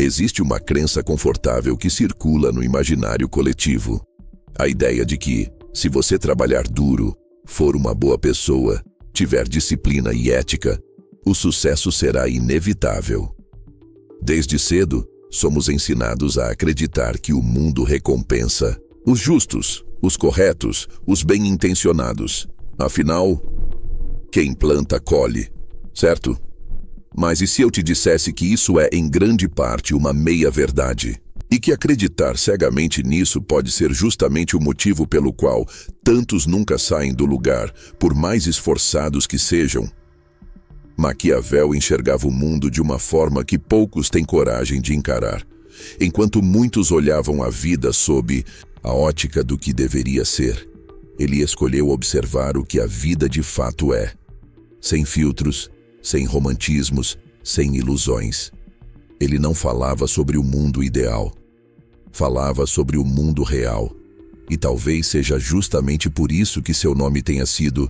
Existe uma crença confortável que circula no imaginário coletivo. A ideia de que, se você trabalhar duro, for uma boa pessoa, tiver disciplina e ética, o sucesso será inevitável. Desde cedo, somos ensinados a acreditar que o mundo recompensa os justos, os corretos, os bem-intencionados. Afinal, quem planta, colhe, certo? Mas e se eu te dissesse que isso é, em grande parte, uma meia-verdade? E que acreditar cegamente nisso pode ser justamente o motivo pelo qual tantos nunca saem do lugar, por mais esforçados que sejam? Maquiavel enxergava o mundo de uma forma que poucos têm coragem de encarar, enquanto muitos olhavam a vida sob a ótica do que deveria ser. Ele escolheu observar o que a vida de fato é, sem filtros, sem romantismos, sem ilusões. Ele não falava sobre o mundo ideal, falava sobre o mundo real. E talvez seja justamente por isso que seu nome tenha sido,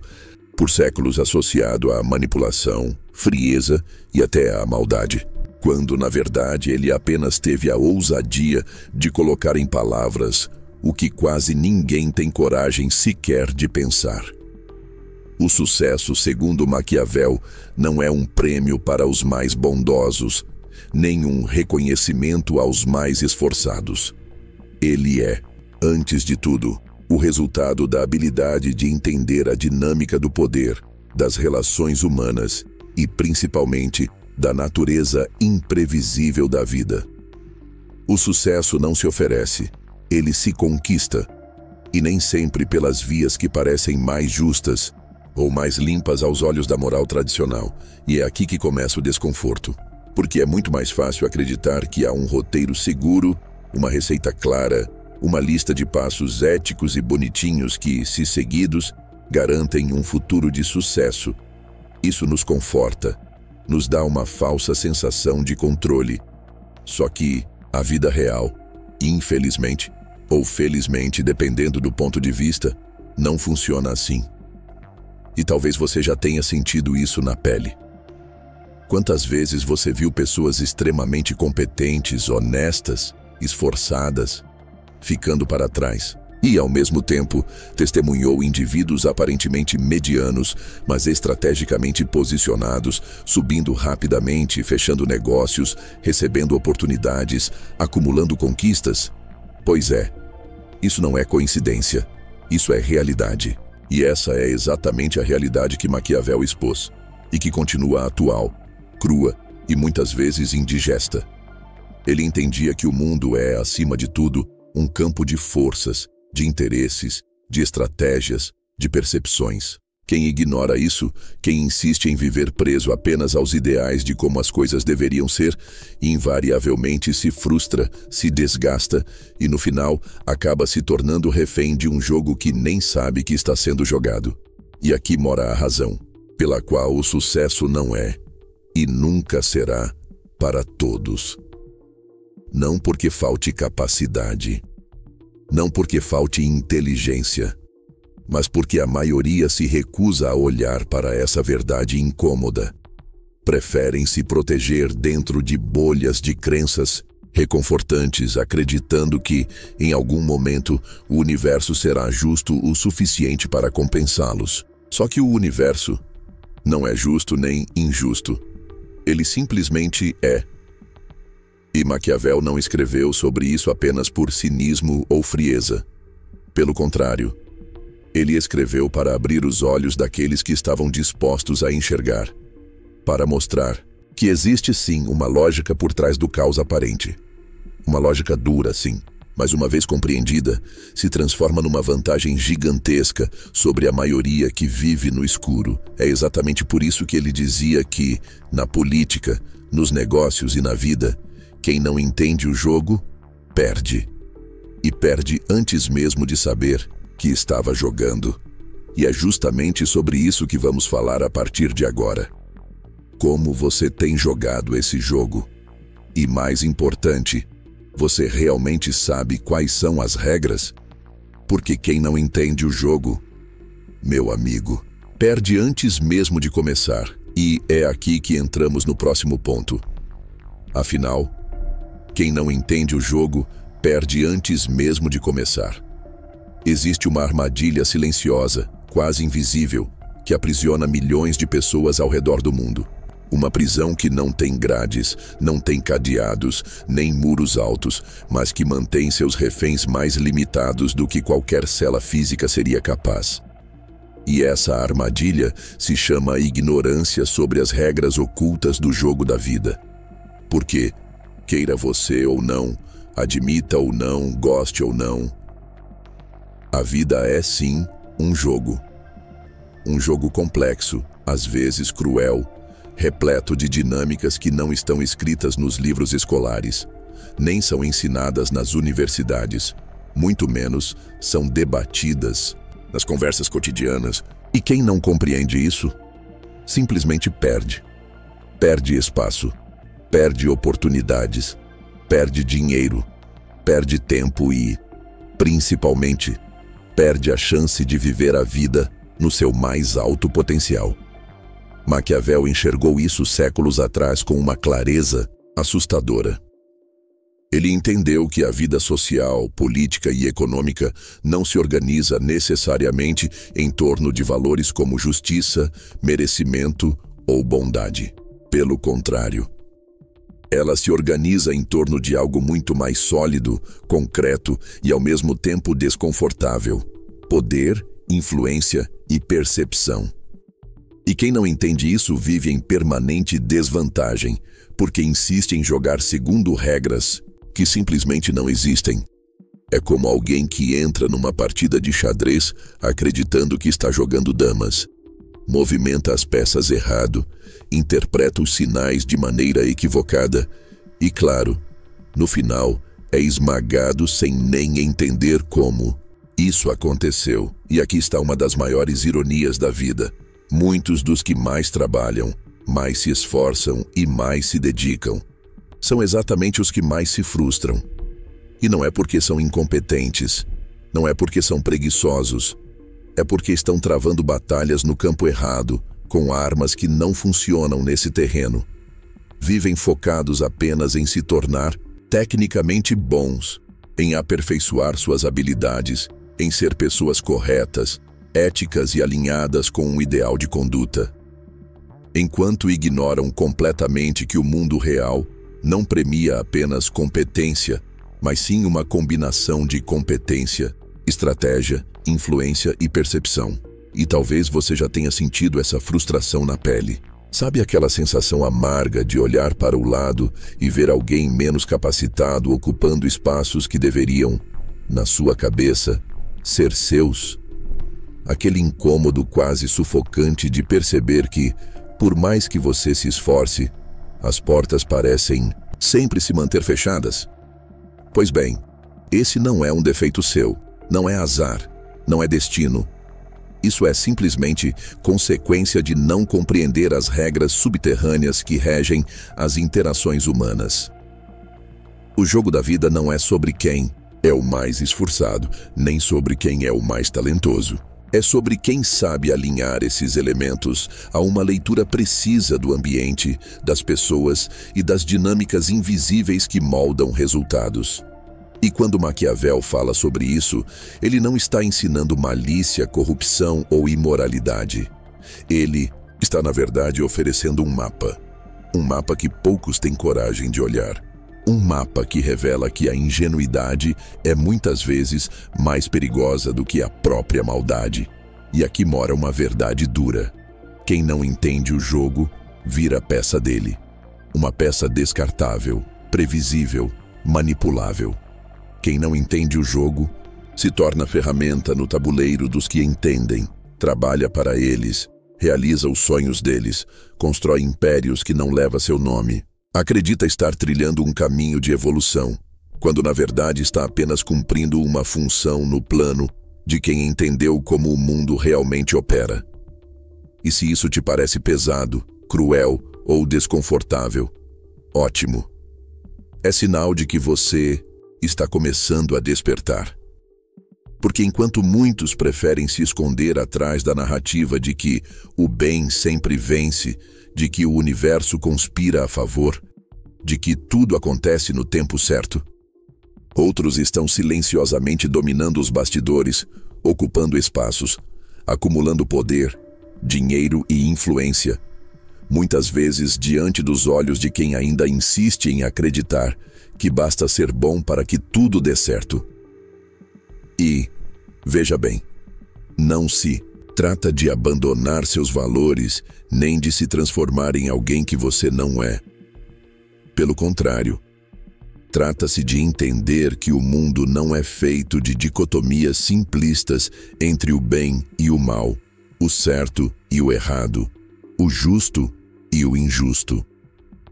por séculos, associado à manipulação, frieza e até à maldade, quando, na verdade, ele apenas teve a ousadia de colocar em palavras o que quase ninguém tem coragem sequer de pensar. O sucesso, segundo Maquiavel, não é um prêmio para os mais bondosos, nem um reconhecimento aos mais esforçados. Ele é, antes de tudo, o resultado da habilidade de entender a dinâmica do poder, das relações humanas e, principalmente, da natureza imprevisível da vida. O sucesso não se oferece, ele se conquista, e nem sempre pelas vias que parecem mais justas ou mais limpas aos olhos da moral tradicional. E é aqui que começa o desconforto, porque é muito mais fácil acreditar que há um roteiro seguro, uma receita clara, uma lista de passos éticos e bonitinhos que, se seguidos, garantem um futuro de sucesso. Isso nos conforta, nos dá uma falsa sensação de controle. Só que a vida real, infelizmente, ou felizmente, dependendo do ponto de vista, não funciona assim. E talvez você já tenha sentido isso na pele. Quantas vezes você viu pessoas extremamente competentes, honestas, esforçadas, ficando para trás, e, ao mesmo tempo, testemunhou indivíduos aparentemente medianos, mas estrategicamente posicionados, subindo rapidamente, fechando negócios, recebendo oportunidades, acumulando conquistas? Pois é, isso não é coincidência, isso é realidade. E essa é exatamente a realidade que Maquiavel expôs, e que continua atual, crua e muitas vezes indigesta. Ele entendia que o mundo é, acima de tudo, um campo de forças, de interesses, de estratégias, de percepções. Quem ignora isso, quem insiste em viver preso apenas aos ideais de como as coisas deveriam ser, invariavelmente se frustra, se desgasta e, no final, acaba se tornando refém de um jogo que nem sabe que está sendo jogado. E aqui mora a razão, pela qual o sucesso não é, e nunca será, para todos. Não porque falte capacidade, não porque falte inteligência, mas porque a maioria se recusa a olhar para essa verdade incômoda. Preferem se proteger dentro de bolhas de crenças reconfortantes, acreditando que, em algum momento, o universo será justo o suficiente para compensá-los. Só que o universo não é justo nem injusto. Ele simplesmente é. E Maquiavel não escreveu sobre isso apenas por cinismo ou frieza. Pelo contrário, ele escreveu para abrir os olhos daqueles que estavam dispostos a enxergar, para mostrar que existe sim uma lógica por trás do caos aparente. Uma lógica dura, sim, mas uma vez compreendida, se transforma numa vantagem gigantesca sobre a maioria que vive no escuro. É exatamente por isso que ele dizia que, na política, nos negócios e na vida, quem não entende o jogo, perde. E perde antes mesmo de saber que estava jogando. E é justamente sobre isso que vamos falar a partir de agora. Como você tem jogado esse jogo? E mais importante, você realmente sabe quais são as regras? Porque quem não entende o jogo, meu amigo, perde antes mesmo de começar. E é aqui que entramos no próximo ponto. Afinal, Quem não entende o jogo, perde antes mesmo de começar. Existe uma armadilha silenciosa, quase invisível, que aprisiona milhões de pessoas ao redor do mundo. Uma prisão que não tem grades, não tem cadeados, nem muros altos, mas que mantém seus reféns mais limitados do que qualquer cela física seria capaz. E essa armadilha se chama ignorância sobre as regras ocultas do jogo da vida. Porque, queira você ou não, admita ou não, goste ou não, a vida é sim um jogo. Um jogo complexo, às vezes cruel, repleto de dinâmicas que não estão escritas nos livros escolares, nem são ensinadas nas universidades, muito menos são debatidas nas conversas cotidianas. E quem não compreende isso, simplesmente perde. Perde espaço, perde oportunidades, perde dinheiro, perde tempo e, principalmente, perde a chance de viver a vida no seu mais alto potencial. Maquiavel enxergou isso séculos atrás com uma clareza assustadora. Ele entendeu que a vida social, política e econômica não se organiza necessariamente em torno de valores como justiça, merecimento ou bondade. Pelo contrário, ela se organiza em torno de algo muito mais sólido, concreto e ao mesmo tempo desconfortável: poder, influência e percepção. E quem não entende isso vive em permanente desvantagem, porque insiste em jogar segundo regras que simplesmente não existem. É como alguém que entra numa partida de xadrez acreditando que está jogando damas. Movimenta as peças errado, interpreta os sinais de maneira equivocada e, claro, no final é esmagado sem nem entender como isso aconteceu. E aqui está uma das maiores ironias da vida. Muitos dos que mais trabalham, mais se esforçam e mais se dedicam são exatamente os que mais se frustram. E não é porque são incompetentes, não é porque são preguiçosos, é porque estão travando batalhas no campo errado, com armas que não funcionam nesse terreno. Vivem focados apenas em se tornar tecnicamente bons, em aperfeiçoar suas habilidades, em ser pessoas corretas, éticas e alinhadas com um ideal de conduta. Enquanto ignoram completamente que o mundo real não premia apenas competência, mas sim uma combinação de competência, estratégia, influência e percepção. E talvez você já tenha sentido essa frustração na pele. Sabe aquela sensação amarga de olhar para o lado e ver alguém menos capacitado ocupando espaços que deveriam, na sua cabeça, ser seus? Aquele incômodo quase sufocante de perceber que, por mais que você se esforce, as portas parecem sempre se manter fechadas. Pois bem, esse não é um defeito seu, não é azar, não é destino. Isso é simplesmente consequência de não compreender as regras subterrâneas que regem as interações humanas. O jogo da vida não é sobre quem é o mais esforçado, nem sobre quem é o mais talentoso. É sobre quem sabe alinhar esses elementos a uma leitura precisa do ambiente, das pessoas e das dinâmicas invisíveis que moldam resultados. E quando Maquiavel fala sobre isso, ele não está ensinando malícia, corrupção ou imoralidade. Ele está, na verdade, oferecendo um mapa que poucos têm coragem de olhar. Um mapa que revela que a ingenuidade é muitas vezes mais perigosa do que a própria maldade. E aqui mora uma verdade dura. Quem não entende o jogo, vira peça dele. Uma peça descartável, previsível, manipulável. Quem não entende o jogo, se torna ferramenta no tabuleiro dos que entendem, trabalha para eles, realiza os sonhos deles, constrói impérios que não levam seu nome. Acredita estar trilhando um caminho de evolução, quando na verdade está apenas cumprindo uma função no plano de quem entendeu como o mundo realmente opera. E se isso te parece pesado, cruel ou desconfortável, ótimo. É sinal de que você está começando a despertar. Porque enquanto muitos preferem se esconder atrás da narrativa de que o bem sempre vence, de que o universo conspira a favor, de que tudo acontece no tempo certo. Outros estão silenciosamente dominando os bastidores, ocupando espaços, acumulando poder, dinheiro e influência, muitas vezes diante dos olhos de quem ainda insiste em acreditar que basta ser bom para que tudo dê certo. E, veja bem, não se trata de abandonar seus valores, nem de se transformar em alguém que você não é. Pelo contrário, trata-se de entender que o mundo não é feito de dicotomias simplistas entre o bem e o mal, o certo e o errado, o justo e o injusto.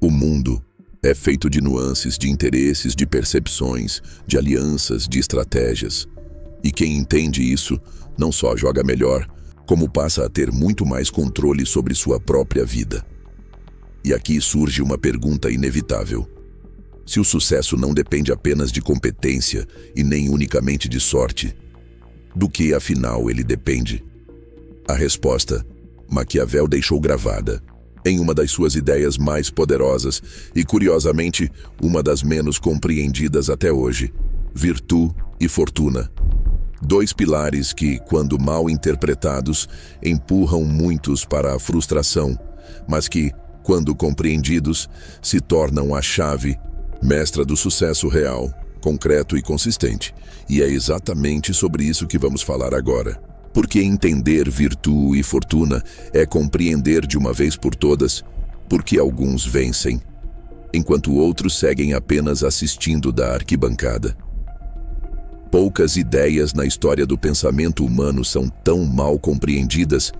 O mundo é feito de nuances, de interesses, de percepções, de alianças, de estratégias. E quem entende isso não só joga melhor, como passa a ter muito mais controle sobre sua própria vida. E aqui surge uma pergunta inevitável. Se o sucesso não depende apenas de competência e nem unicamente de sorte, do que afinal ele depende? A resposta, Maquiavel deixou gravada em uma das suas ideias mais poderosas e, curiosamente, uma das menos compreendidas até hoje: virtude e fortuna. Dois pilares que, quando mal interpretados, empurram muitos para a frustração, mas que, quando compreendidos, se tornam a chave mestra do sucesso real, concreto e consistente. E é exatamente sobre isso que vamos falar agora. Porque entender virtude e fortuna é compreender de uma vez por todas porque alguns vencem, enquanto outros seguem apenas assistindo da arquibancada. Poucas ideias na história do pensamento humano são tão mal compreendidas,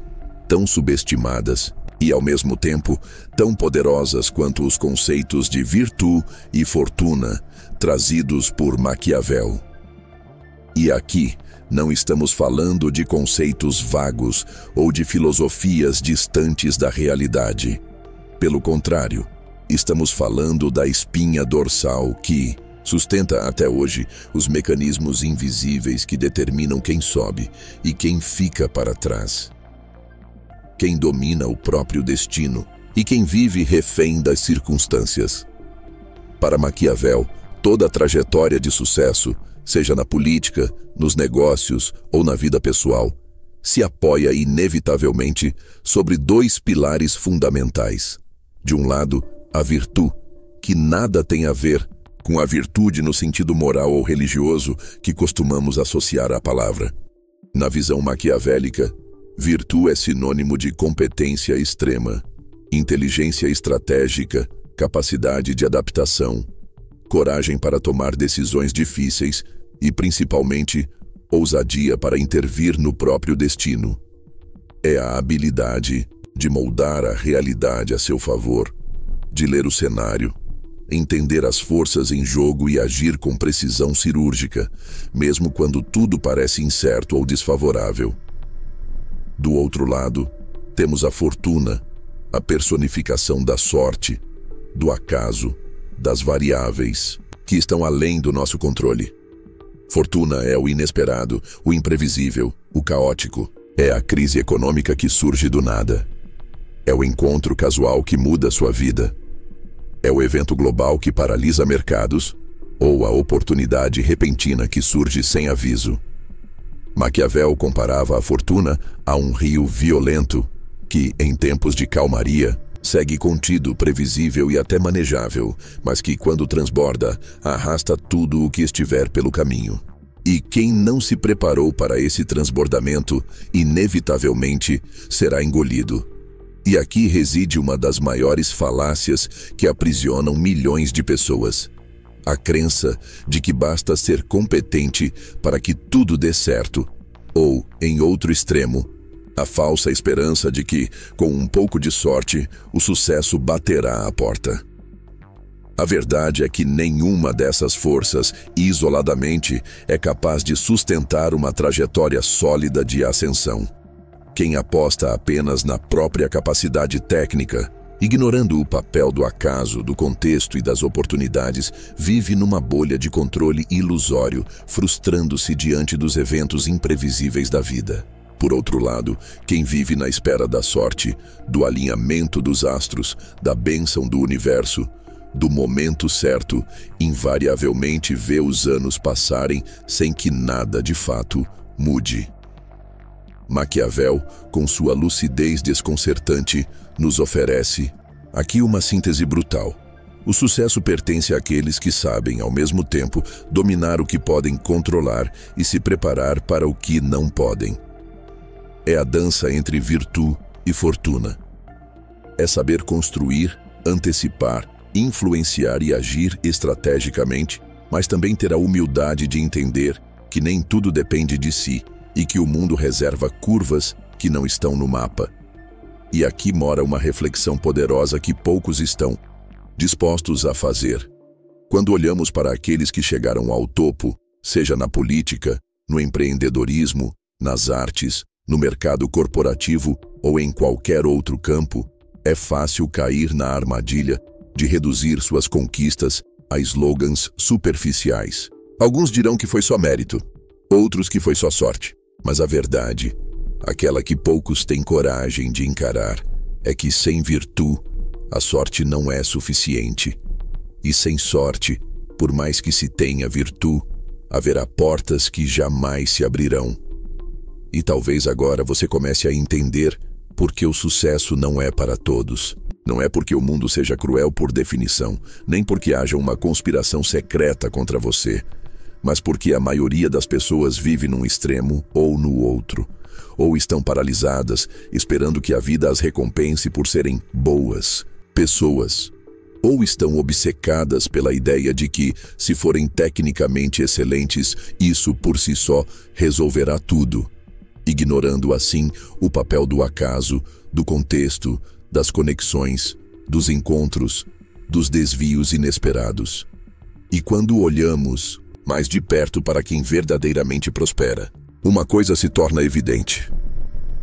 tão subestimadas e, ao mesmo tempo, tão poderosas quanto os conceitos de virtude e fortuna trazidos por Maquiavel. E aqui não estamos falando de conceitos vagos ou de filosofias distantes da realidade. Pelo contrário, estamos falando da espinha dorsal que sustenta até hoje os mecanismos invisíveis que determinam quem sobe e quem fica para trás. Quem domina o próprio destino e quem vive refém das circunstâncias. Para Maquiavel, toda a trajetória de sucesso, seja na política, nos negócios ou na vida pessoal, se apoia inevitavelmente sobre dois pilares fundamentais. De um lado, a virtude, que nada tem a ver com a virtude no sentido moral ou religioso que costumamos associar à palavra. Na visão maquiavélica, virtude é sinônimo de competência extrema, inteligência estratégica, capacidade de adaptação, coragem para tomar decisões difíceis e, principalmente, ousadia para intervir no próprio destino. É a habilidade de moldar a realidade a seu favor, de ler o cenário, entender as forças em jogo e agir com precisão cirúrgica, mesmo quando tudo parece incerto ou desfavorável. Do outro lado, temos a fortuna, a personificação da sorte, do acaso, das variáveis, que estão além do nosso controle. Fortuna é o inesperado, o imprevisível, o caótico. É a crise econômica que surge do nada. É o encontro casual que muda sua vida. É o evento global que paralisa mercados, ou a oportunidade repentina que surge sem aviso. Maquiavel comparava a fortuna a um rio violento que, em tempos de calmaria, segue contido, previsível e até manejável, mas que, quando transborda, arrasta tudo o que estiver pelo caminho. E quem não se preparou para esse transbordamento, inevitavelmente será engolido. E aqui reside uma das maiores falácias que aprisionam milhões de pessoas. A crença de que basta ser competente para que tudo dê certo. Ou, em outro extremo, a falsa esperança de que, com um pouco de sorte, o sucesso baterá à porta. A verdade é que nenhuma dessas forças, isoladamente, é capaz de sustentar uma trajetória sólida de ascensão. Quem aposta apenas na própria capacidade técnica, ignorando o papel do acaso, do contexto e das oportunidades, vive numa bolha de controle ilusório, frustrando-se diante dos eventos imprevisíveis da vida. Por outro lado, quem vive na espera da sorte, do alinhamento dos astros, da bênção do universo, do momento certo, invariavelmente vê os anos passarem sem que nada de fato mude. Maquiavel, com sua lucidez desconcertante, nos oferece aqui uma síntese brutal. O sucesso pertence àqueles que sabem, ao mesmo tempo, dominar o que podem controlar e se preparar para o que não podem. É a dança entre virtude e fortuna. É saber construir, antecipar, influenciar e agir estrategicamente, mas também ter a humildade de entender que nem tudo depende de si e que o mundo reserva curvas que não estão no mapa. E aqui mora uma reflexão poderosa que poucos estão dispostos a fazer. Quando olhamos para aqueles que chegaram ao topo, seja na política, no empreendedorismo, nas artes, no mercado corporativo ou em qualquer outro campo, é fácil cair na armadilha de reduzir suas conquistas a slogans superficiais. Alguns dirão que foi só mérito, outros que foi só sorte. Mas a verdade, aquela que poucos têm coragem de encarar, é que sem virtude, a sorte não é suficiente. E sem sorte, por mais que se tenha virtude, haverá portas que jamais se abrirão. E talvez agora você comece a entender por que o sucesso não é para todos. Não é porque o mundo seja cruel por definição, nem porque haja uma conspiração secreta contra você, mas porque a maioria das pessoas vive num extremo ou no outro, ou estão paralisadas, esperando que a vida as recompense por serem boas pessoas, ou estão obcecadas pela ideia de que, se forem tecnicamente excelentes, isso por si só resolverá tudo, ignorando assim o papel do acaso, do contexto, das conexões, dos encontros, dos desvios inesperados. E quando olhamos mais de perto para quem verdadeiramente prospera, uma coisa se torna evidente.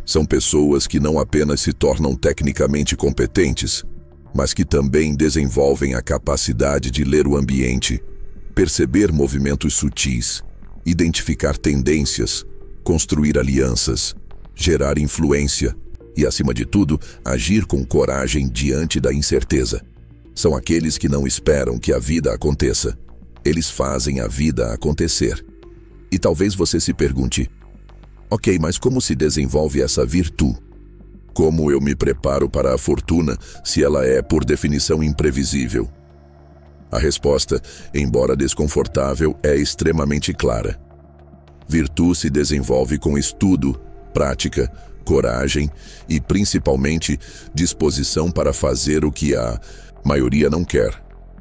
São pessoas que não apenas se tornam tecnicamente competentes, mas que também desenvolvem a capacidade de ler o ambiente, perceber movimentos sutis, identificar tendências, construir alianças, gerar influência e, acima de tudo, agir com coragem diante da incerteza. São aqueles que não esperam que a vida aconteça. Eles fazem a vida acontecer. E talvez você se pergunte: ok, mas como se desenvolve essa virtude? Como eu me preparo para a fortuna se ela é, por definição, imprevisível? A resposta, embora desconfortável, é extremamente clara. Virtude se desenvolve com estudo, prática, coragem e, principalmente, disposição para fazer o que a maioria não quer: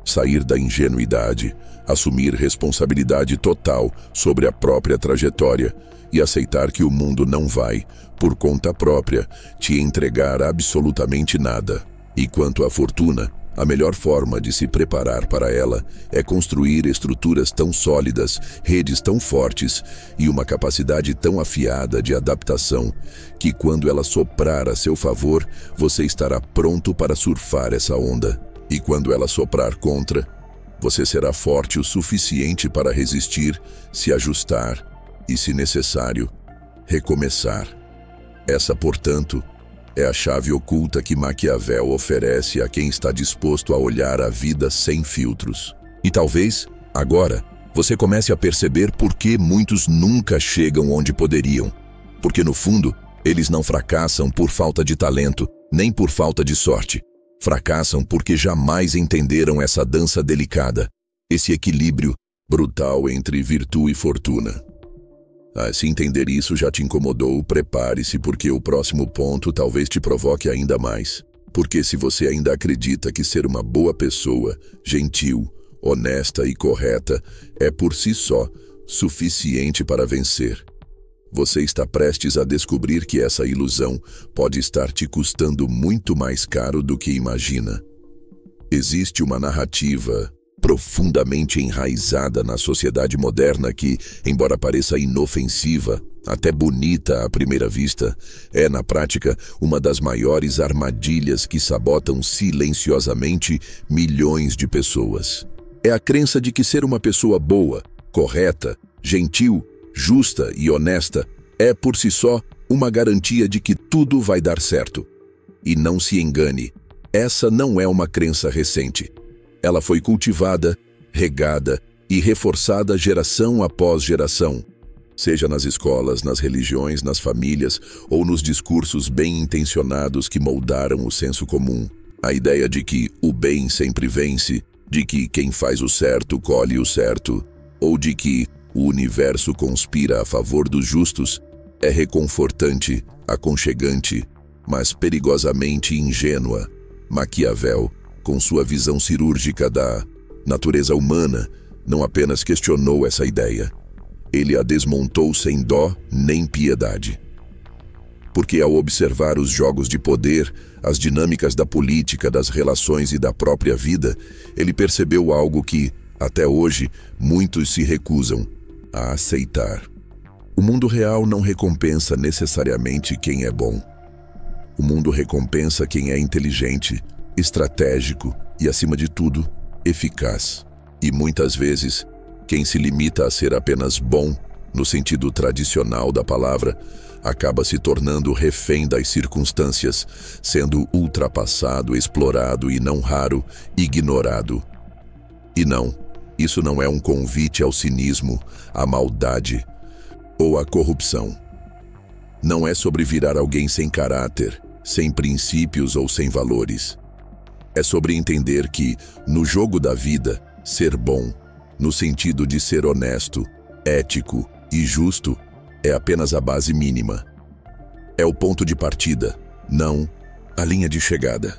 sair da ingenuidade, assumir responsabilidade total sobre a própria trajetória e aceitar que o mundo não vai, por conta própria, te entregar absolutamente nada. E quanto à fortuna, a melhor forma de se preparar para ela é construir estruturas tão sólidas, redes tão fortes e uma capacidade tão afiada de adaptação que, quando ela soprar a seu favor, você estará pronto para surfar essa onda. E quando ela soprar contra, você será forte o suficiente para resistir, se ajustar e, se necessário, recomeçar. Essa, portanto, é a chave oculta que Maquiavel oferece a quem está disposto a olhar a vida sem filtros. E talvez, agora, você comece a perceber por que muitos nunca chegam onde poderiam. Porque, no fundo, eles não fracassam por falta de talento, nem por falta de sorte. Fracassam porque jamais entenderam essa dança delicada, esse equilíbrio brutal entre virtude e fortuna. Se entender isso já te incomodou, prepare-se, porque o próximo ponto talvez te provoque ainda mais. Porque se você ainda acredita que ser uma boa pessoa, gentil, honesta e correta é por si só suficiente para vencer, você está prestes a descobrir que essa ilusão pode estar te custando muito mais caro do que imagina. Existe uma narrativa profundamente enraizada na sociedade moderna que, embora pareça inofensiva, até bonita à primeira vista, é, na prática, uma das maiores armadilhas que sabotam silenciosamente milhões de pessoas. É a crença de que ser uma pessoa boa, correta, gentil, justa e honesta é, por si só, uma garantia de que tudo vai dar certo. E não se engane, essa não é uma crença recente. Ela foi cultivada, regada e reforçada geração após geração, seja nas escolas, nas religiões, nas famílias ou nos discursos bem-intencionados que moldaram o senso comum. A ideia de que o bem sempre vence, de que quem faz o certo colhe o certo, ou de que o universo conspira a favor dos justos, é reconfortante, aconchegante, mas perigosamente ingênua. Maquiavel, com sua visão cirúrgica da natureza humana, não apenas questionou essa ideia, ele a desmontou sem dó nem piedade. Porque ao observar os jogos de poder, as dinâmicas da política, das relações e da própria vida, ele percebeu algo que, até hoje, muitos se recusam a aceitar. O mundo real não recompensa necessariamente quem é bom. O mundo recompensa quem é inteligente, estratégico e, acima de tudo, eficaz. E muitas vezes, quem se limita a ser apenas bom, no sentido tradicional da palavra, acaba se tornando refém das circunstâncias, sendo ultrapassado, explorado e, não raro, ignorado. E não, isso não é um convite ao cinismo, à maldade ou à corrupção. Não é sobre virar alguém sem caráter, sem princípios ou sem valores. É sobre entender que, no jogo da vida, ser bom, no sentido de ser honesto, ético e justo, é apenas a base mínima. É o ponto de partida, não a linha de chegada.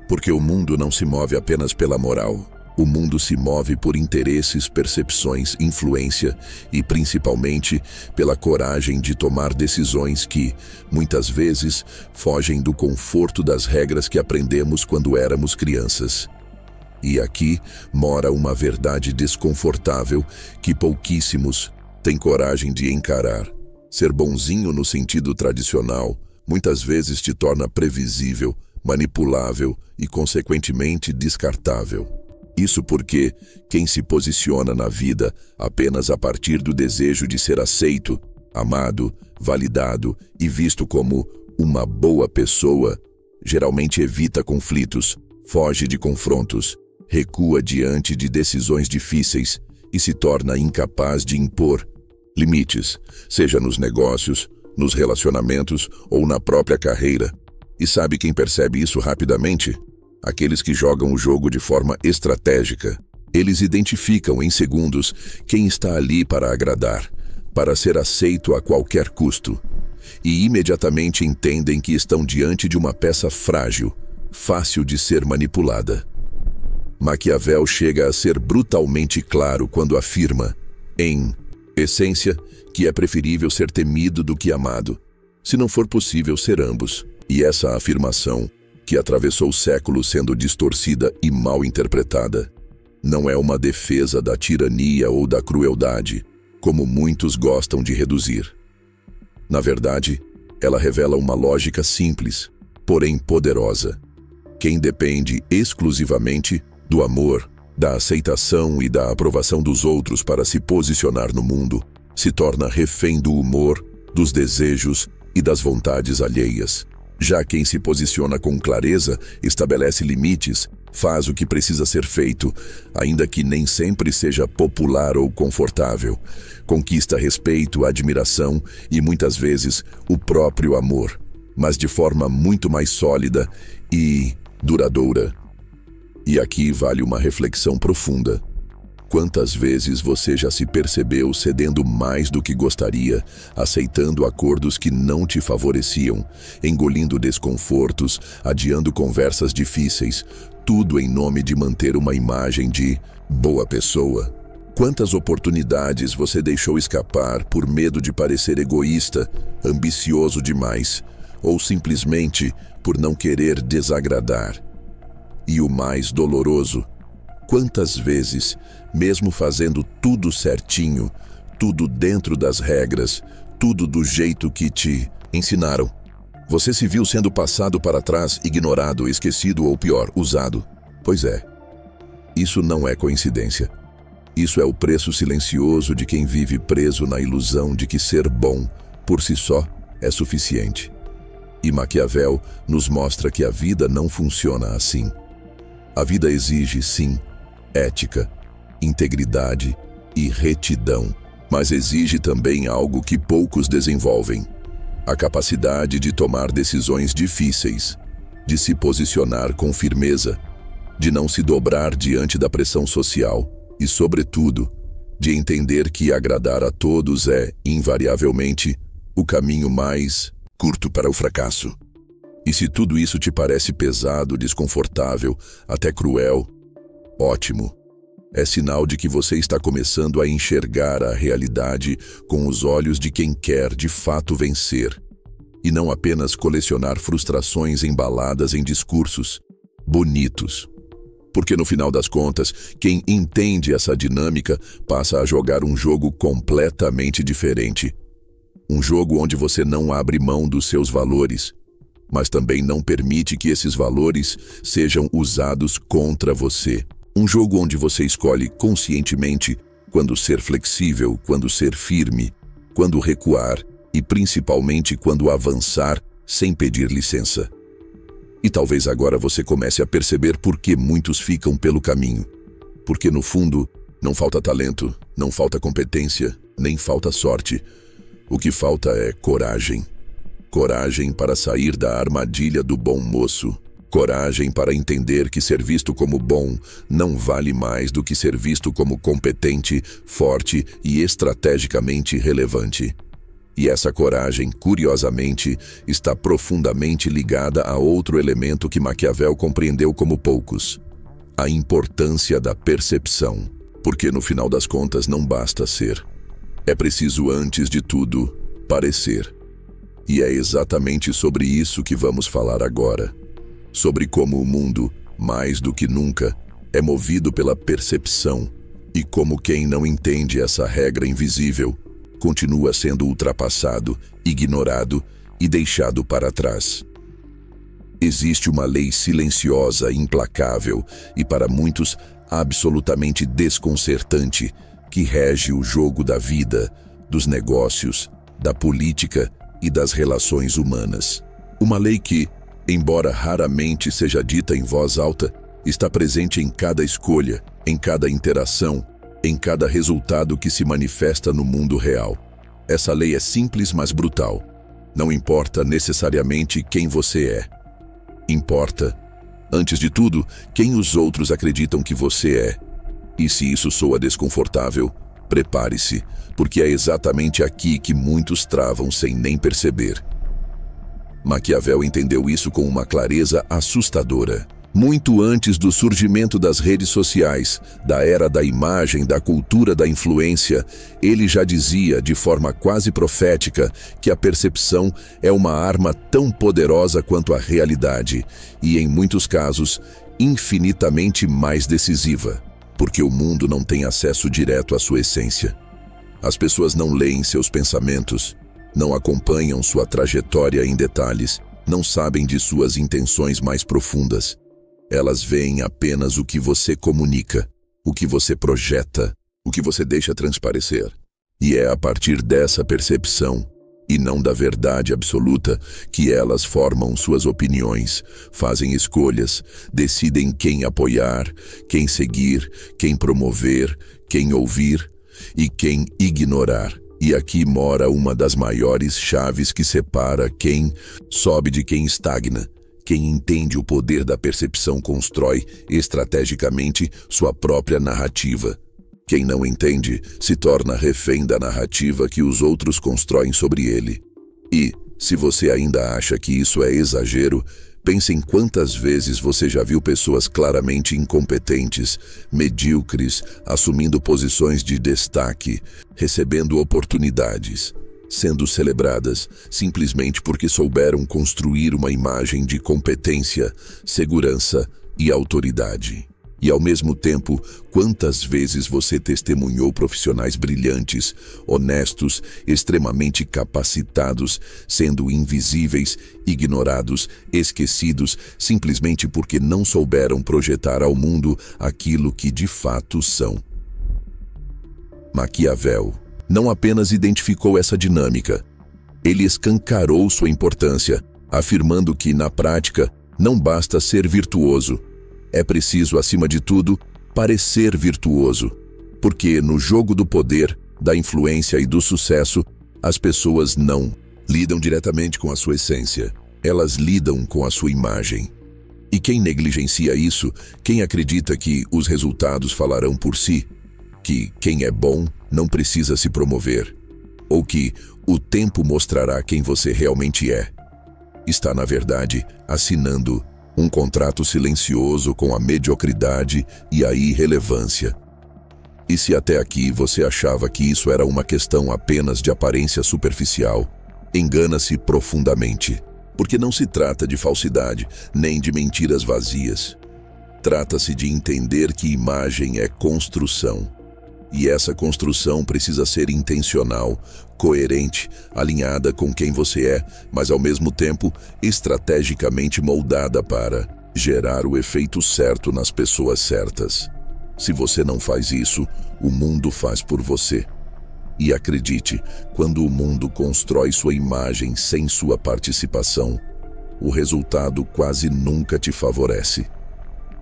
Porque o mundo não se move apenas pela moral. O mundo se move por interesses, percepções, influência e, principalmente, pela coragem de tomar decisões que, muitas vezes, fogem do conforto das regras que aprendemos quando éramos crianças. E aqui mora uma verdade desconfortável que pouquíssimos têm coragem de encarar. Ser bonzinho no sentido tradicional muitas vezes te torna previsível, manipulável e, consequentemente, descartável. Isso porque quem se posiciona na vida apenas a partir do desejo de ser aceito, amado, validado e visto como uma boa pessoa, geralmente evita conflitos, foge de confrontos, recua diante de decisões difíceis e se torna incapaz de impor limites, seja nos negócios, nos relacionamentos ou na própria carreira. E sabe quem percebe isso rapidamente? Aqueles que jogam o jogo de forma estratégica. Eles identificam em segundos quem está ali para agradar, para ser aceito a qualquer custo. E imediatamente entendem que estão diante de uma peça frágil, fácil de ser manipulada. Maquiavel chega a ser brutalmente claro quando afirma, em essência, que é preferível ser temido do que amado, se não for possível ser ambos. E essa afirmação, que atravessou séculos sendo distorcida e mal interpretada, não é uma defesa da tirania ou da crueldade, como muitos gostam de reduzir. Na verdade, ela revela uma lógica simples, porém poderosa. Quem depende exclusivamente do amor, da aceitação e da aprovação dos outros para se posicionar no mundo, se torna refém do humor, dos desejos e das vontades alheias. Já quem se posiciona com clareza, estabelece limites, faz o que precisa ser feito, ainda que nem sempre seja popular ou confortável, conquista respeito, admiração e muitas vezes o próprio amor, mas de forma muito mais sólida e duradoura. E aqui vale uma reflexão profunda. Quantas vezes você já se percebeu cedendo mais do que gostaria, aceitando acordos que não te favoreciam, engolindo desconfortos, adiando conversas difíceis, tudo em nome de manter uma imagem de boa pessoa? Quantas oportunidades você deixou escapar por medo de parecer egoísta, ambicioso demais, ou simplesmente por não querer desagradar? E o mais doloroso, quantas vezes, mesmo fazendo tudo certinho, tudo dentro das regras, tudo do jeito que te ensinaram, você se viu sendo passado para trás, ignorado, esquecido ou pior, usado? Pois é, isso não é coincidência. Isso é o preço silencioso de quem vive preso na ilusão de que ser bom, por si só, é suficiente. E Maquiavel nos mostra que a vida não funciona assim. A vida exige, sim, ética, integridade e retidão, mas exige também algo que poucos desenvolvem: a capacidade de tomar decisões difíceis, de se posicionar com firmeza, de não se dobrar diante da pressão social e, sobretudo, de entender que agradar a todos é, invariavelmente, o caminho mais curto para o fracasso. E se tudo isso te parece pesado, desconfortável, até cruel, ótimo. É sinal de que você está começando a enxergar a realidade com os olhos de quem quer de fato vencer, e não apenas colecionar frustrações embaladas em discursos bonitos. Porque no final das contas, quem entende essa dinâmica passa a jogar um jogo completamente diferente. Um jogo onde você não abre mão dos seus valores, mas também não permite que esses valores sejam usados contra você. Um jogo onde você escolhe conscientemente quando ser flexível, quando ser firme, quando recuar e principalmente quando avançar sem pedir licença. E talvez agora você comece a perceber por que muitos ficam pelo caminho. Porque no fundo, não falta talento, não falta competência, nem falta sorte. O que falta é coragem. Coragem para sair da armadilha do bom moço. Coragem para entender que ser visto como bom não vale mais do que ser visto como competente, forte e estrategicamente relevante. E essa coragem, curiosamente, está profundamente ligada a outro elemento que Maquiavel compreendeu como poucos: a importância da percepção. Porque no final das contas não basta ser. É preciso, antes de tudo, parecer. E é exatamente sobre isso que vamos falar agora. Sobre como o mundo, mais do que nunca, é movido pela percepção, e como quem não entende essa regra invisível continua sendo ultrapassado, ignorado e deixado para trás. Existe uma lei silenciosa, implacável e, para muitos, absolutamente desconcertante, que rege o jogo da vida, dos negócios, da política e das relações humanas. Uma lei que, embora raramente seja dita em voz alta, está presente em cada escolha, em cada interação, em cada resultado que se manifesta no mundo real. Essa lei é simples, mas brutal. Não importa necessariamente quem você é. Importa, antes de tudo, quem os outros acreditam que você é. E se isso soa desconfortável, prepare-se, porque é exatamente aqui que muitos travam sem nem perceber. Maquiavel entendeu isso com uma clareza assustadora. Muito antes do surgimento das redes sociais, da era da imagem, da cultura da influência, ele já dizia, de forma quase profética, que a percepção é uma arma tão poderosa quanto a realidade e, em muitos casos, infinitamente mais decisiva, porque o mundo não tem acesso direto à sua essência. As pessoas não leem seus pensamentos, não acompanham sua trajetória em detalhes, não sabem de suas intenções mais profundas. Elas veem apenas o que você comunica, o que você projeta, o que você deixa transparecer. E é a partir dessa percepção, e não da verdade absoluta, que elas formam suas opiniões, fazem escolhas, decidem quem apoiar, quem seguir, quem promover, quem ouvir e quem ignorar. E aqui mora uma das maiores chaves que separa quem sobe de quem estagna. Quem entende o poder da percepção constrói, estrategicamente, sua própria narrativa. Quem não entende se torna refém da narrativa que os outros constroem sobre ele. E, se você ainda acha que isso é exagero, pense em quantas vezes você já viu pessoas claramente incompetentes, medíocres, assumindo posições de destaque, recebendo oportunidades, sendo celebradas simplesmente porque souberam construir uma imagem de competência, segurança e autoridade. E ao mesmo tempo, quantas vezes você testemunhou profissionais brilhantes, honestos, extremamente capacitados, sendo invisíveis, ignorados, esquecidos, simplesmente porque não souberam projetar ao mundo aquilo que de fato são. Maquiavel não apenas identificou essa dinâmica, ele escancarou sua importância, afirmando que, na prática, não basta ser virtuoso, É preciso, acima de tudo, parecer virtuoso, porque no jogo do poder, da influência e do sucesso, as pessoas não lidam diretamente com a sua essência, elas lidam com a sua imagem. E quem negligencia isso, quem acredita que os resultados falarão por si, que quem é bom não precisa se promover, ou que o tempo mostrará quem você realmente é, está, na verdade, assinando um contrato silencioso com a mediocridade e a irrelevância. E se até aqui você achava que isso era uma questão apenas de aparência superficial, engana-se profundamente, porque não se trata de falsidade, nem de mentiras vazias. Trata-se de entender que imagem é construção. E essa construção precisa ser intencional, coerente, alinhada com quem você é, mas ao mesmo tempo estrategicamente moldada para gerar o efeito certo nas pessoas certas. Se você não faz isso, o mundo faz por você. E acredite, quando o mundo constrói sua imagem sem sua participação, o resultado quase nunca te favorece.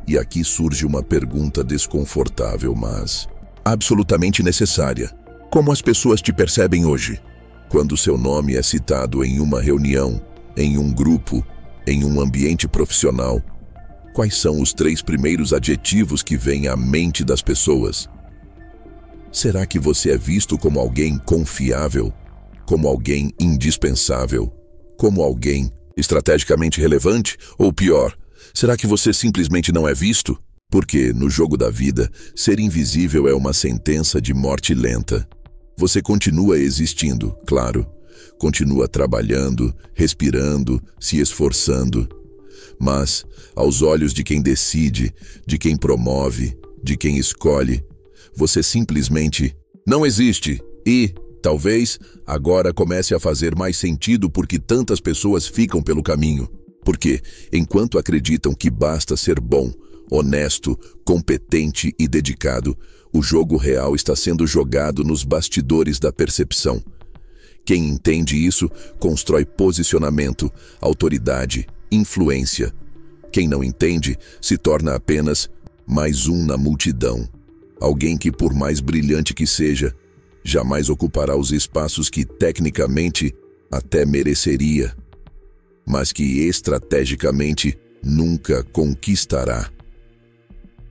E aqui surge uma pergunta desconfortável, mas absolutamente necessária. Como as pessoas te percebem hoje? Quando seu nome é citado em uma reunião, em um grupo, em um ambiente profissional, quais são os 3 primeiros adjetivos que vêm à mente das pessoas? Será que você é visto como alguém confiável? Como alguém indispensável? Como alguém estrategicamente relevante? Ou pior, será que você simplesmente não é visto? Porque, no jogo da vida, ser invisível é uma sentença de morte lenta. Você continua existindo, claro. Continua trabalhando, respirando, se esforçando. Mas, aos olhos de quem decide, de quem promove, de quem escolhe, você simplesmente não existe. E, talvez, agora comece a fazer mais sentido porque tantas pessoas ficam pelo caminho. Porque, enquanto acreditam que basta ser bom, honesto, competente e dedicado, o jogo real está sendo jogado nos bastidores da percepção. Quem entende isso, constrói posicionamento, autoridade, influência. Quem não entende, se torna apenas mais um na multidão. Alguém que, por mais brilhante que seja, jamais ocupará os espaços que, tecnicamente, até mereceria, mas que, estrategicamente, nunca conquistará.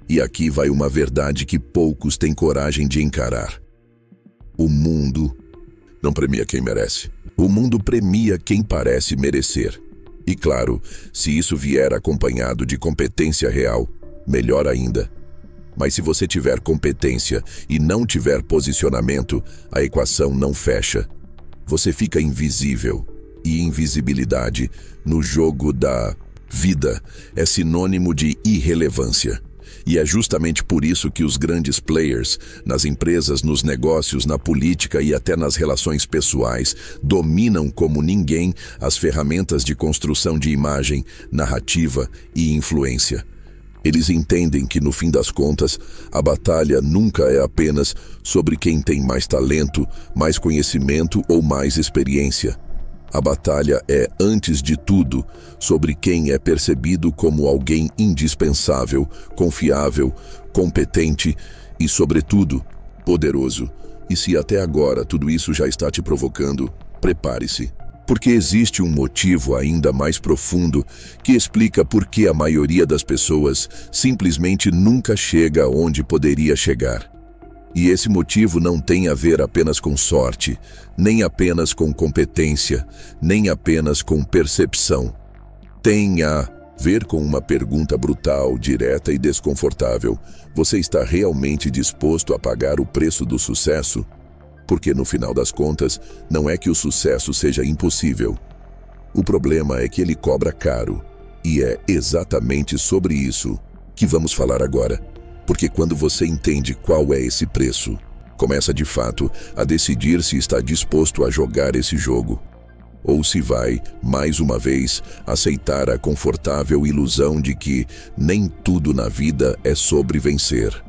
E aqui vai uma verdade que poucos têm coragem de encarar. O mundo não premia quem merece. O mundo premia quem parece merecer. E claro, se isso vier acompanhado de competência real, melhor ainda. Mas se você tiver competência e não tiver posicionamento, a equação não fecha. Você fica invisível. E invisibilidade, no jogo da vida, é sinônimo de irrelevância. E é justamente por isso que os grandes players, nas empresas, nos negócios, na política e até nas relações pessoais, dominam como ninguém as ferramentas de construção de imagem, narrativa e influência. Eles entendem que, no fim das contas, a batalha nunca é apenas sobre quem tem mais talento, mais conhecimento ou mais experiência. A batalha é, antes de tudo, sobre quem é percebido como alguém indispensável, confiável, competente e, sobretudo, poderoso. E se até agora tudo isso já está te provocando, prepare-se. Porque existe um motivo ainda mais profundo que explica por que a maioria das pessoas simplesmente nunca chega onde poderia chegar. E esse motivo não tem a ver apenas com sorte, nem apenas com competência, nem apenas com percepção. Tem a ver com uma pergunta brutal, direta e desconfortável. Você está realmente disposto a pagar o preço do sucesso? Porque, no final das contas, não é que o sucesso seja impossível. O problema é que ele cobra caro. E é exatamente sobre isso que vamos falar agora. Porque quando você entende qual é esse preço, começa de fato a decidir se está disposto a jogar esse jogo. Ou se vai, mais uma vez, aceitar a confortável ilusão de que nem tudo na vida é sobre vencer.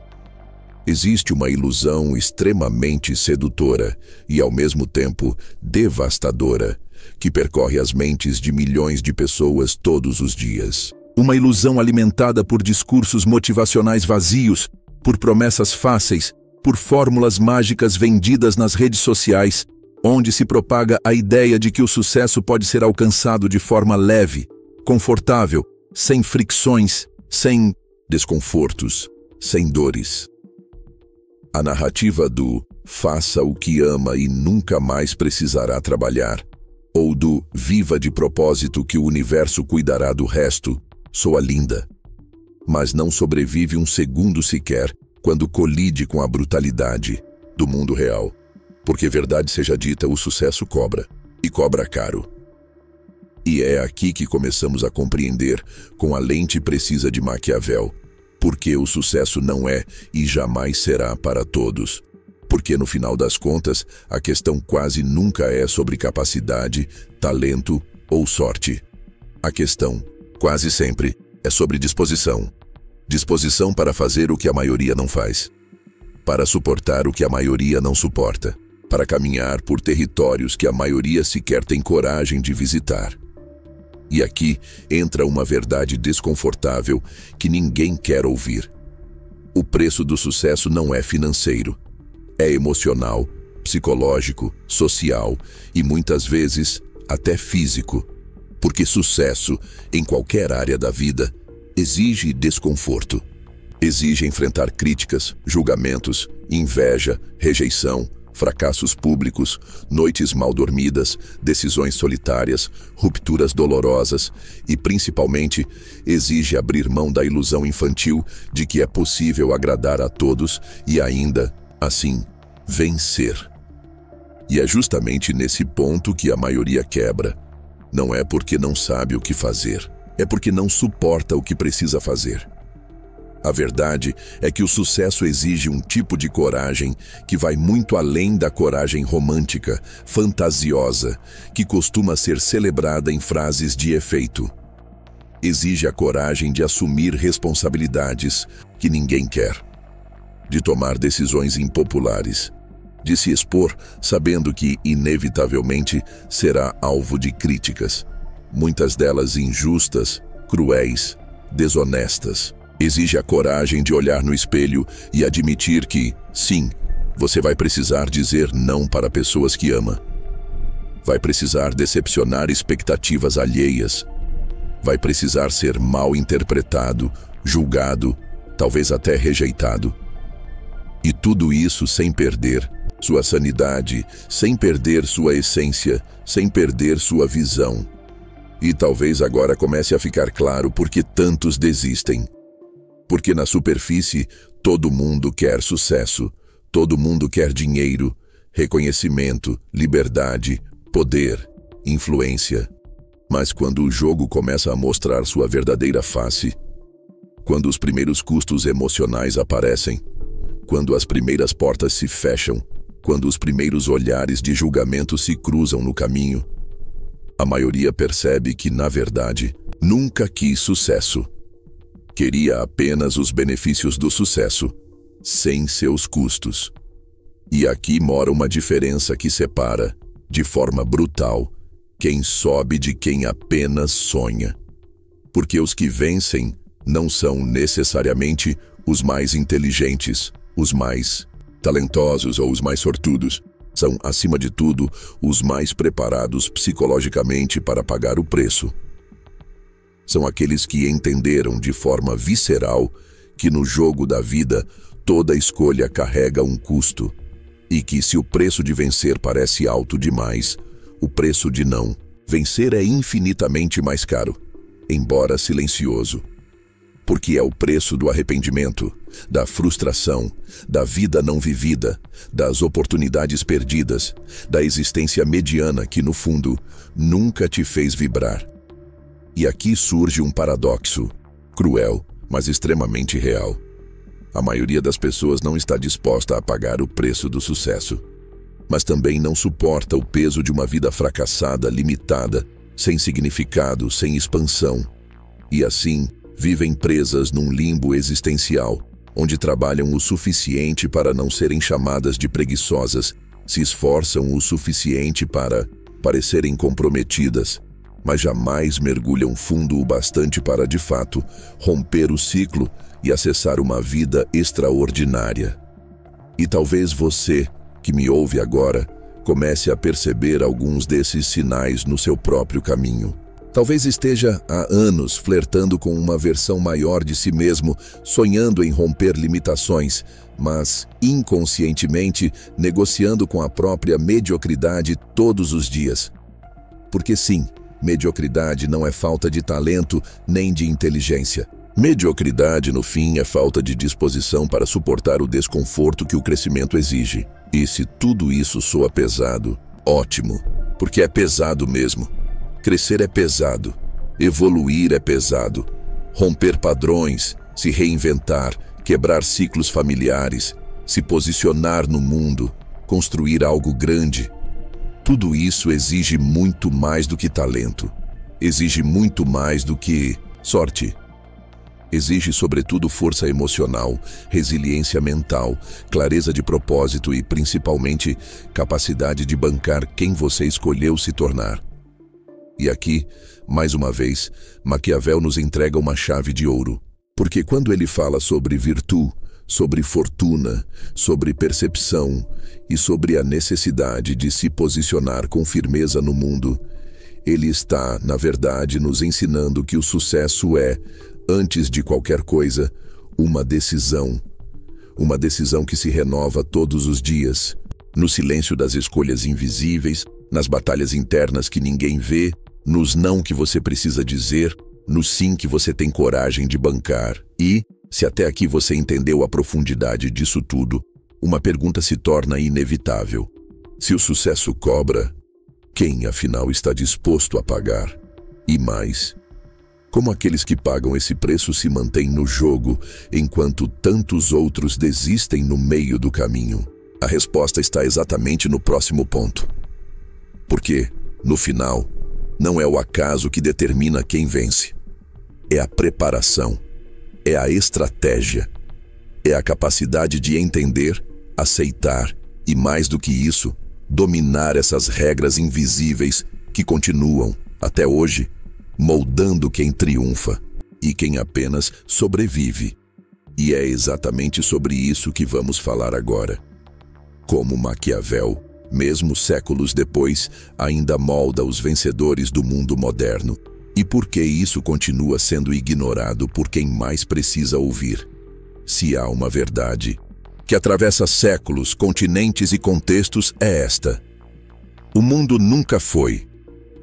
Existe uma ilusão extremamente sedutora e, ao mesmo tempo, devastadora, que percorre as mentes de milhões de pessoas todos os dias. Uma ilusão alimentada por discursos motivacionais vazios, por promessas fáceis, por fórmulas mágicas vendidas nas redes sociais, onde se propaga a ideia de que o sucesso pode ser alcançado de forma leve, confortável, sem fricções, sem desconfortos, sem dores. A narrativa do faça o que ama e nunca mais precisará trabalhar, ou do viva de propósito que o universo cuidará do resto, soa linda, mas não sobrevive um segundo sequer quando colide com a brutalidade do mundo real. Porque, verdade seja dita, o sucesso cobra, e cobra caro. E é aqui que começamos a compreender, com a lente precisa de Maquiavel, porque o sucesso não é e jamais será para todos. Porque, no final das contas, a questão quase nunca é sobre capacidade, talento ou sorte. A questão, quase sempre, é sobre disposição. Disposição para fazer o que a maioria não faz. Para suportar o que a maioria não suporta. Para caminhar por territórios que a maioria sequer tem coragem de visitar. E aqui entra uma verdade desconfortável que ninguém quer ouvir. O preço do sucesso não é financeiro. É emocional, psicológico, social e muitas vezes até físico. Porque sucesso, em qualquer área da vida, exige desconforto. Exige enfrentar críticas, julgamentos, inveja, rejeição, fracassos públicos, noites mal dormidas, decisões solitárias, rupturas dolorosas e, principalmente, exige abrir mão da ilusão infantil de que é possível agradar a todos e ainda, assim, vencer. E é justamente nesse ponto que a maioria quebra. Não é porque não sabe o que fazer, é porque não suporta o que precisa fazer. A verdade é que o sucesso exige um tipo de coragem que vai muito além da coragem romântica, fantasiosa, que costuma ser celebrada em frases de efeito. Exige a coragem de assumir responsabilidades que ninguém quer, de tomar decisões impopulares, de se expor sabendo que, inevitavelmente, será alvo de críticas, muitas delas injustas, cruéis, desonestas. Exige a coragem de olhar no espelho e admitir que, sim, você vai precisar dizer não para pessoas que ama. Vai precisar decepcionar expectativas alheias. Vai precisar ser mal interpretado, julgado, talvez até rejeitado. E tudo isso sem perder sua sanidade, sem perder sua essência, sem perder sua visão. E talvez agora comece a ficar claro por que tantos desistem. Porque na superfície, todo mundo quer sucesso, todo mundo quer dinheiro, reconhecimento, liberdade, poder, influência. Mas quando o jogo começa a mostrar sua verdadeira face, quando os primeiros custos emocionais aparecem, quando as primeiras portas se fecham, quando os primeiros olhares de julgamento se cruzam no caminho, a maioria percebe que, na verdade, nunca quis sucesso. Queria apenas os benefícios do sucesso, sem seus custos. E aqui mora uma diferença que separa, de forma brutal, quem sobe de quem apenas sonha. Porque os que vencem não são necessariamente os mais inteligentes, os mais talentosos ou os mais sortudos. São, acima de tudo, os mais preparados psicologicamente para pagar o preço. São aqueles que entenderam de forma visceral que no jogo da vida toda escolha carrega um custo e que se o preço de vencer parece alto demais, o preço de não vencer é infinitamente mais caro, embora silencioso. Porque é o preço do arrependimento, da frustração, da vida não vivida, das oportunidades perdidas, da existência mediana que, no fundo, nunca te fez vibrar. E aqui surge um paradoxo, cruel, mas extremamente real. A maioria das pessoas não está disposta a pagar o preço do sucesso, mas também não suporta o peso de uma vida fracassada, limitada, sem significado, sem expansão. E assim, vivem presas num limbo existencial, onde trabalham o suficiente para não serem chamadas de preguiçosas, se esforçam o suficiente para parecerem comprometidas, mas jamais mergulham fundo o bastante para, de fato, romper o ciclo e acessar uma vida extraordinária. E talvez você, que me ouve agora, comece a perceber alguns desses sinais no seu próprio caminho. Talvez esteja há anos flertando com uma versão maior de si mesmo, sonhando em romper limitações, mas inconscientemente negociando com a própria mediocridade todos os dias. Porque sim, mediocridade não é falta de talento nem de inteligência. Mediocridade, no fim, é falta de disposição para suportar o desconforto que o crescimento exige. E se tudo isso soa pesado, ótimo, porque é pesado mesmo. Crescer é pesado, evoluir é pesado, romper padrões, se reinventar, quebrar ciclos familiares, se posicionar no mundo, construir algo grande. Tudo isso exige muito mais do que talento, exige muito mais do que sorte. Exige, sobretudo, força emocional, resiliência mental, clareza de propósito e, principalmente, capacidade de bancar quem você escolheu se tornar. E aqui, mais uma vez, Maquiavel nos entrega uma chave de ouro. Porque quando ele fala sobre virtude, sobre fortuna, sobre percepção e sobre a necessidade de se posicionar com firmeza no mundo, ele está, na verdade, nos ensinando que o sucesso é, antes de qualquer coisa, uma decisão. Uma decisão que se renova todos os dias, no silêncio das escolhas invisíveis, nas batalhas internas que ninguém vê, nos não que você precisa dizer, no sim que você tem coragem de bancar. E, se até aqui você entendeu a profundidade disso tudo, uma pergunta se torna inevitável. Se o sucesso cobra, quem afinal está disposto a pagar? E mais, como aqueles que pagam esse preço se mantêm no jogo, enquanto tantos outros desistem no meio do caminho? A resposta está exatamente no próximo ponto. Porque, no final, não é o acaso que determina quem vence. É a preparação, é a estratégia, é a capacidade de entender, aceitar e, mais do que isso, dominar essas regras invisíveis que continuam, até hoje, moldando quem triunfa e quem apenas sobrevive. E é exatamente sobre isso que vamos falar agora. Como Maquiavel, mesmo séculos depois, ainda molda os vencedores do mundo moderno. E por que isso continua sendo ignorado por quem mais precisa ouvir? Se há uma verdade que atravessa séculos, continentes e contextos, é esta: o mundo nunca foi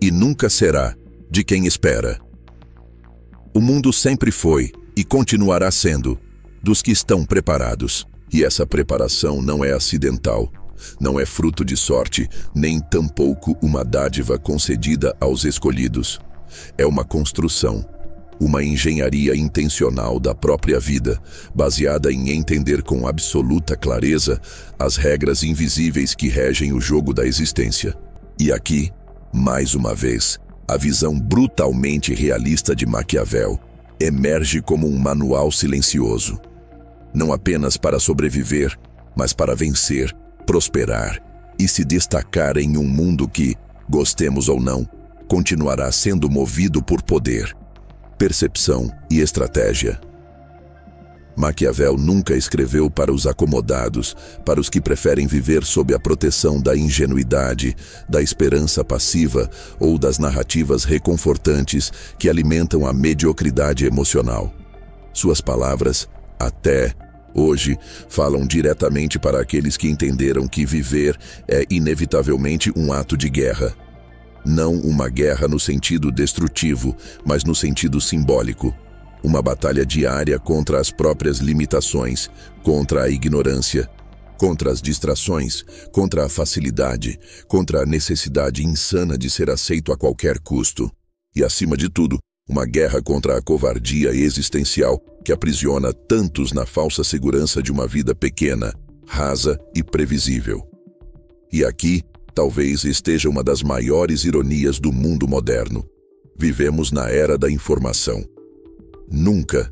e nunca será de quem espera. O mundo sempre foi e continuará sendo dos que estão preparados. E essa preparação não é acidental. Não é fruto de sorte, nem tampouco uma dádiva concedida aos escolhidos. É uma construção, uma engenharia intencional da própria vida, baseada em entender com absoluta clareza as regras invisíveis que regem o jogo da existência. E aqui, mais uma vez, a visão brutalmente realista de Maquiavel emerge como um manual silencioso. Não apenas para sobreviver, mas para vencer, prosperar e se destacar em um mundo que, gostemos ou não, continuará sendo movido por poder, percepção e estratégia. Maquiavel nunca escreveu para os acomodados, para os que preferem viver sob a proteção da ingenuidade, da esperança passiva ou das narrativas reconfortantes que alimentam a mediocridade emocional. Suas palavras, até hoje, falam diretamente para aqueles que entenderam que viver é inevitavelmente um ato de guerra. Não uma guerra no sentido destrutivo, mas no sentido simbólico. Uma batalha diária contra as próprias limitações, contra a ignorância, contra as distrações, contra a facilidade, contra a necessidade insana de ser aceito a qualquer custo. E, acima de tudo, uma guerra contra a covardia existencial que aprisiona tantos na falsa segurança de uma vida pequena, rasa e previsível. E aqui, talvez esteja uma das maiores ironias do mundo moderno. Vivemos na era da informação. Nunca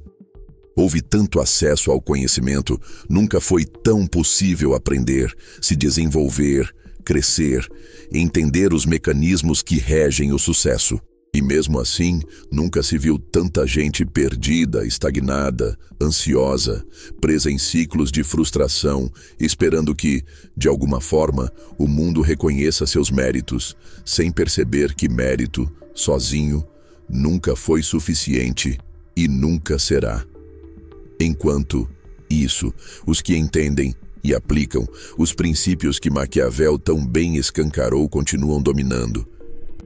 houve tanto acesso ao conhecimento, nunca foi tão possível aprender, se desenvolver, crescer, entender os mecanismos que regem o sucesso. E mesmo assim, nunca se viu tanta gente perdida, estagnada, ansiosa, presa em ciclos de frustração, esperando que, de alguma forma, o mundo reconheça seus méritos, sem perceber que mérito, sozinho, nunca foi suficiente e nunca será. Enquanto isso, os que entendem e aplicam os princípios que Maquiavel tão bem escancarou continuam dominando.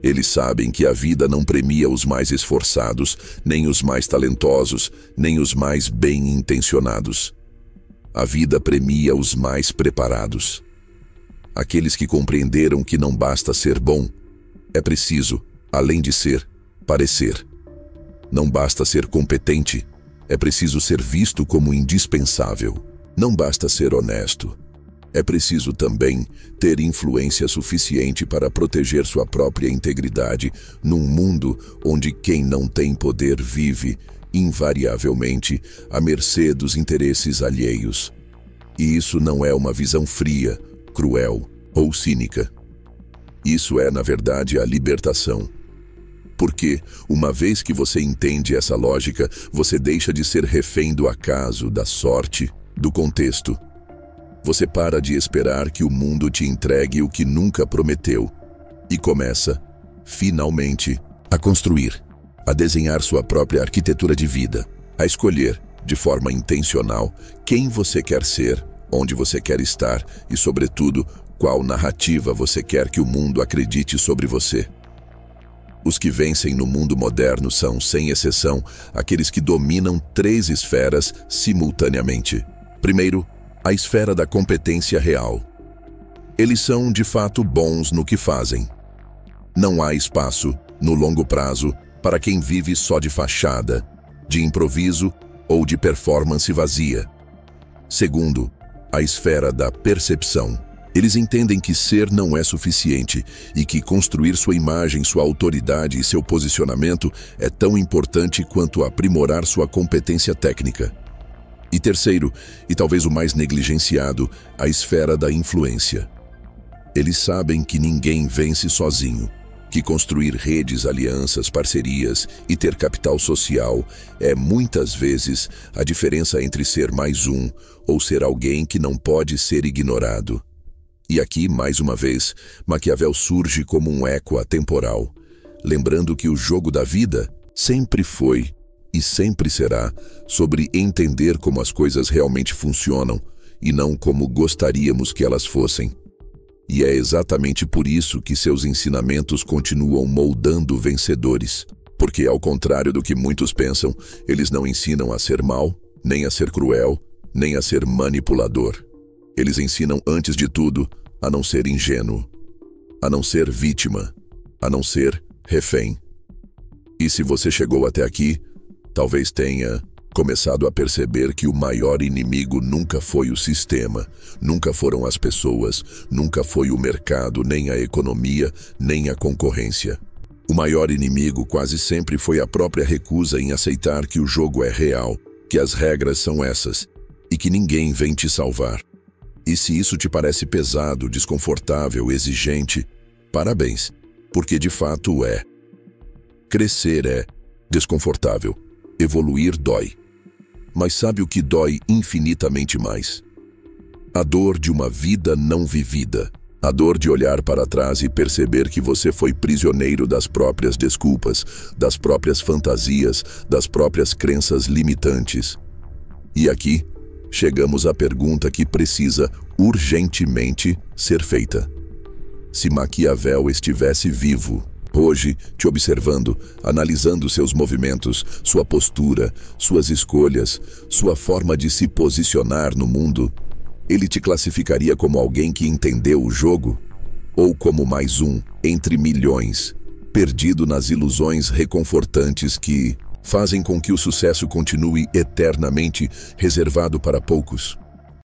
Eles sabem que a vida não premia os mais esforçados, nem os mais talentosos, nem os mais bem-intencionados. A vida premia os mais preparados. Aqueles que compreenderam que não basta ser bom, é preciso, além de ser, parecer. Não basta ser competente, é preciso ser visto como indispensável. Não basta ser honesto. É preciso também ter influência suficiente para proteger sua própria integridade num mundo onde quem não tem poder vive, invariavelmente, à mercê dos interesses alheios. E isso não é uma visão fria, cruel ou cínica. Isso é, na verdade, a libertação. Porque, uma vez que você entende essa lógica, você deixa de ser refém do acaso, da sorte, do contexto. Você para de esperar que o mundo te entregue o que nunca prometeu e começa, finalmente, a construir, a desenhar sua própria arquitetura de vida, a escolher, de forma intencional, quem você quer ser, onde você quer estar e, sobretudo, qual narrativa você quer que o mundo acredite sobre você. Os que vencem no mundo moderno são, sem exceção, aqueles que dominam 3 esferas simultaneamente. Primeiro, a esfera da competência real. Eles são, de fato, bons no que fazem. Não há espaço, no longo prazo, para quem vive só de fachada, de improviso ou de performance vazia. Segundo, a esfera da percepção. Eles entendem que ser não é suficiente e que construir sua imagem, sua autoridade e seu posicionamento é tão importante quanto aprimorar sua competência técnica. E terceiro, e talvez o mais negligenciado, a esfera da influência. Eles sabem que ninguém vence sozinho, que construir redes, alianças, parcerias e ter capital social é muitas vezes a diferença entre ser mais um ou ser alguém que não pode ser ignorado. E aqui, mais uma vez, Maquiavel surge como um eco atemporal, lembrando que o jogo da vida sempre foi e sempre será sobre entender como as coisas realmente funcionam e não como gostaríamos que elas fossem. E é exatamente por isso que seus ensinamentos continuam moldando vencedores. Porque, ao contrário do que muitos pensam, eles não ensinam a ser mau, nem a ser cruel, nem a ser manipulador. Eles ensinam, antes de tudo, a não ser ingênuo, a não ser vítima, a não ser refém. E se você chegou até aqui, talvez tenha começado a perceber que o maior inimigo nunca foi o sistema, nunca foram as pessoas, nunca foi o mercado, nem a economia, nem a concorrência. O maior inimigo quase sempre foi a própria recusa em aceitar que o jogo é real, que as regras são essas e que ninguém vem te salvar. E se isso te parece pesado, desconfortável, exigente, parabéns, porque de fato é. Crescer é desconfortável. Evoluir dói. Mas sabe o que dói infinitamente mais? A dor de uma vida não vivida. A dor de olhar para trás e perceber que você foi prisioneiro das próprias desculpas, das próprias fantasias, das próprias crenças limitantes. E aqui, chegamos à pergunta que precisa urgentemente ser feita. Se Maquiavel estivesse vivo, hoje, te observando, analisando seus movimentos, sua postura, suas escolhas, sua forma de se posicionar no mundo, ele te classificaria como alguém que entendeu o jogo? Ou como mais um, entre milhões, perdido nas ilusões reconfortantes que fazem com que o sucesso continue eternamente reservado para poucos?